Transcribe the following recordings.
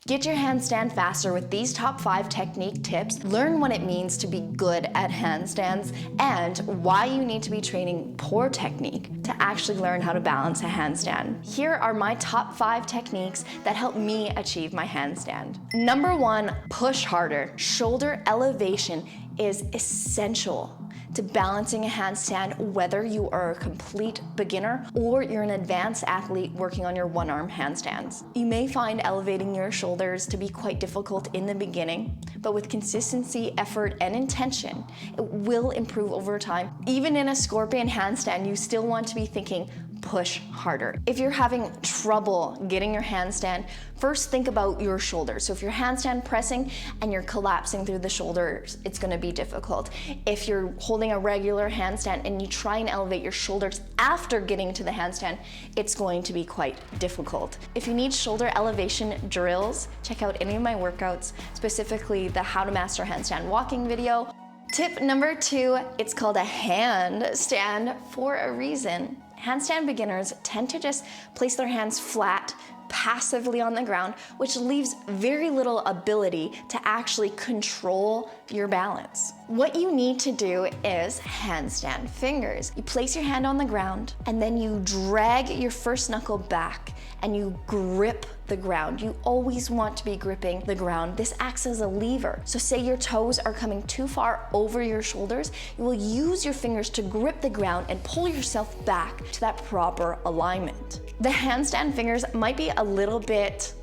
Get your handstand faster with these top 5 technique tips. Learn what it means to be good at handstands and why you need to be training poor technique to actually learn how to balance a handstand. Here are my top 5 techniques that help me achieve my handstand. Number 1, push harder. Shoulder elevation is essential to balancing a handstand, whether you are a complete beginner or you're an advanced athlete working on your one-arm handstands. You may find elevating your shoulders to be quite difficult in the beginning, but with consistency, effort, and intention, it will improve over time. Even in a scorpion handstand, you still want to be thinking, push harder. If you're having trouble getting your handstand, first think about your shoulders. So if you're handstand pressing and you're collapsing through the shoulders, it's gonna be difficult. If you're holding a regular handstand and you try and elevate your shoulders after getting to the handstand, it's going to be quite difficult. If you need shoulder elevation drills, check out any of my workouts, specifically the How to Master Handstand Walking video. Tip number 2, it's called a handstand for a reason. Handstand beginners tend to just place their hands flat, passively on the ground, which leaves very little ability to actually control your balance. What you need to do is handstand fingers. You place your hand on the ground and then you drag your first knuckle back and you grip the ground. You always want to be gripping the ground. This acts as a lever. So say your toes are coming too far over your shoulders, you will use your fingers to grip the ground and pull yourself back to that proper alignment. The handstand fingers might be a little bit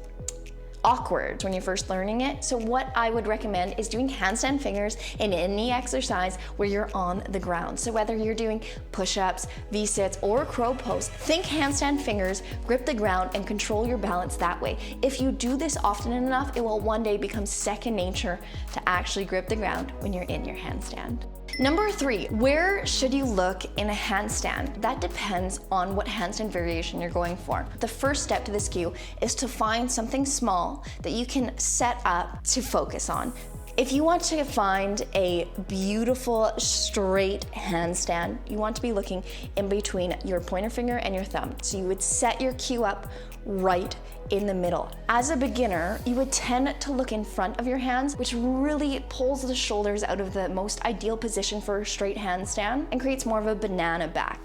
awkward when you're first learning it. So what I would recommend is doing handstand fingers in any exercise where you're on the ground. So whether you're doing push-ups, V-sits, or crow pose, think handstand fingers, grip the ground, and control your balance that way. If you do this often enough, it will one day become second nature to actually grip the ground when you're in your handstand. Number 3, where should you look in a handstand? That depends on what handstand variation you're going for. The first step to this cue is to find something small that you can set up to focus on. If you want to find a beautiful straight handstand, you want to be looking in between your pointer finger and your thumb. So you would set your cue up right in the middle. As a beginner, you would tend to look in front of your hands, which really pulls the shoulders out of the most ideal position for a straight handstand and creates more of a banana back.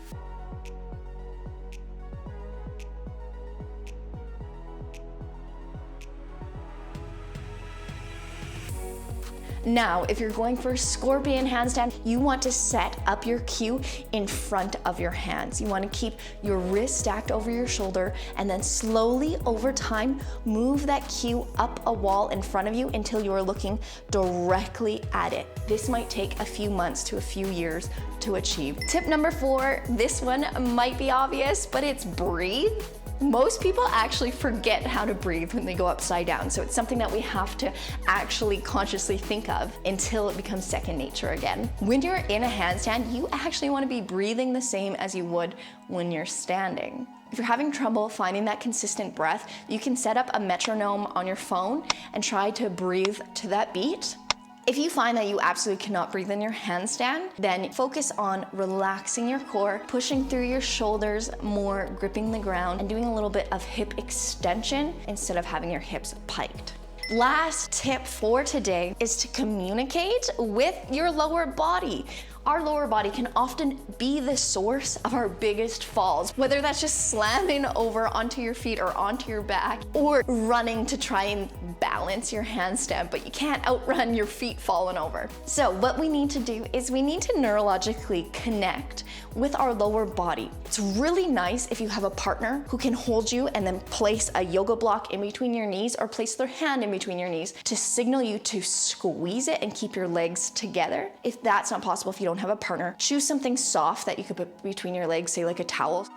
Now, if you're going for a scorpion handstand, you want to set up your cue in front of your hands. You want to keep your wrist stacked over your shoulder and then slowly over time, move that cue up a wall in front of you until you are looking directly at it. This might take a few months to a few years to achieve. Tip number 4, this one might be obvious, but it's breathe. Most people actually forget how to breathe when they go upside down, so it's something that we have to actually consciously think of until it becomes second nature again. When you're in a handstand, you actually want to be breathing the same as you would when you're standing. If you're having trouble finding that consistent breath, you can set up a metronome on your phone and try to breathe to that beat. If you find that you absolutely cannot breathe in your handstand, then focus on relaxing your core, pushing through your shoulders more, gripping the ground, and doing a little bit of hip extension instead of having your hips piked. Last tip for today is to communicate with your lower body. Our lower body can often be the source of our biggest falls, whether that's just slamming over onto your feet or onto your back, or running to try and balance your handstand, but you can't outrun your feet falling over. So what we need to do is we need to neurologically connect with our lower body. It's really nice if you have a partner who can hold you and then place a yoga block in between your knees or place their hand in between your knees to signal you to squeeze it and keep your legs together. If that's not possible, if you don't have a partner, choose something soft that you could put between your legs, say like a towel.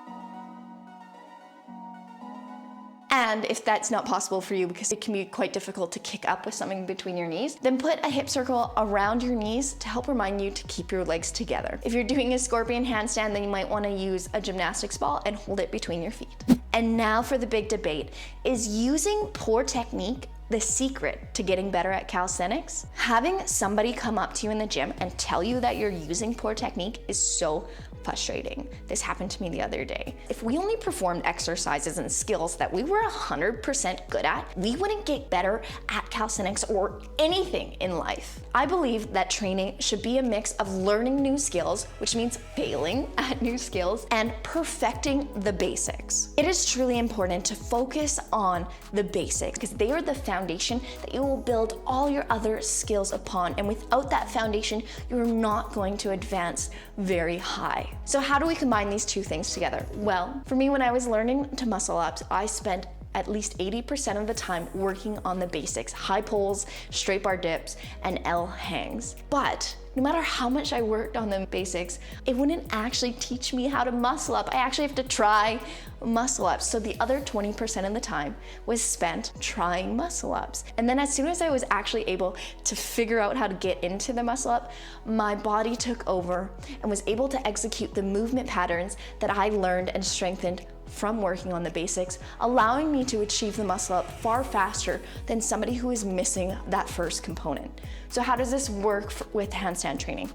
And if that's not possible for you, because it can be quite difficult to kick up with something between your knees, then put a hip circle around your knees to help remind you to keep your legs together. If you're doing a scorpion handstand, then you might want to use a gymnastics ball and hold it between your feet. And now for the big debate, is using poor technique the secret to getting better at calisthenics? Having somebody come up to you in the gym and tell you that you're using poor technique is so frustrating. This happened to me the other day. If we only performed exercises and skills that we were 100% good at, we wouldn't get better at calisthenics or anything in life. I believe that training should be a mix of learning new skills, which means failing at new skills, and perfecting the basics. It is truly important to focus on the basics because they are the foundation that you will build all your other skills upon, and without that foundation, you're not going to advance very high. So how do we combine these two things together? Well, for me, when I was learning to muscle ups, I spent at least 80% of the time working on the basics: high pulls, straight bar dips, and L hangs. But no matter how much I worked on the basics, it wouldn't actually teach me how to muscle up. I actually have to try muscle ups. So the other 20% of the time was spent trying muscle ups. And then as soon as I was actually able to figure out how to get into the muscle up, my body took over and was able to execute the movement patterns that I learned and strengthened from working on the basics, allowing me to achieve the muscle up far faster than somebody who is missing that first component. So how does this work with handstand training?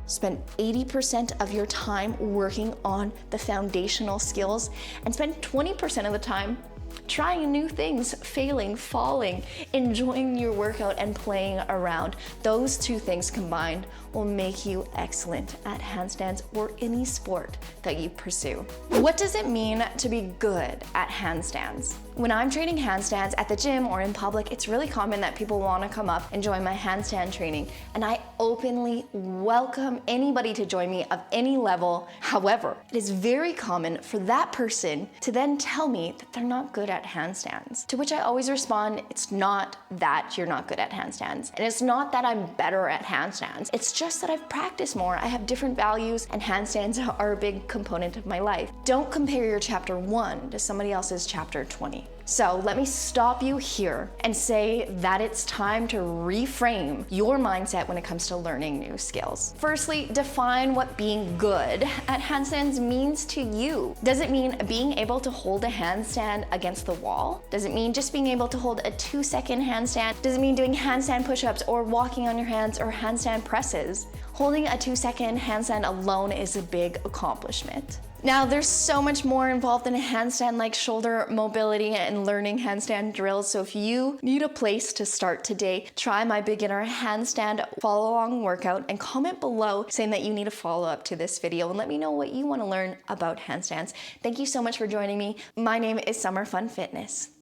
Spend 80% of your time working on the foundational skills and spend 20% of the time trying new things, failing, falling, enjoying your workout, and playing around. Those two things combined will make you excellent at handstands or any sport that you pursue. What does it mean to be good at handstands? When I'm training handstands at the gym or in public, it's really common that people want to come up and join my handstand training, and I openly welcome anybody to join me of any level. However, it is very common for that person to then tell me that they're not good at handstands, to which I always respond, it's not that you're not good at handstands, and it's not that I'm better at handstands, it's just that I've practiced more, I have different values, and handstands are a big component of my life. Don't compare your chapter 1 to somebody else's chapter 20. So let me stop you here and say that it's time to reframe your mindset when it comes to learning new skills. Firstly, define what being good at handstands means to you. Does it mean being able to hold a handstand against the wall? Does it mean just being able to hold a 2-second handstand? Does it mean doing handstand push-ups or walking on your hands or handstand presses? Holding a 2-second handstand alone is a big accomplishment. Now, there's so much more involved in a handstand, like shoulder mobility and learning handstand drills. So if you need a place to start today, try my beginner handstand follow-along workout and comment below saying that you need a follow-up to this video, and let me know what you want to learn about handstands. Thank you so much for joining me. My name is Summerfunfitness.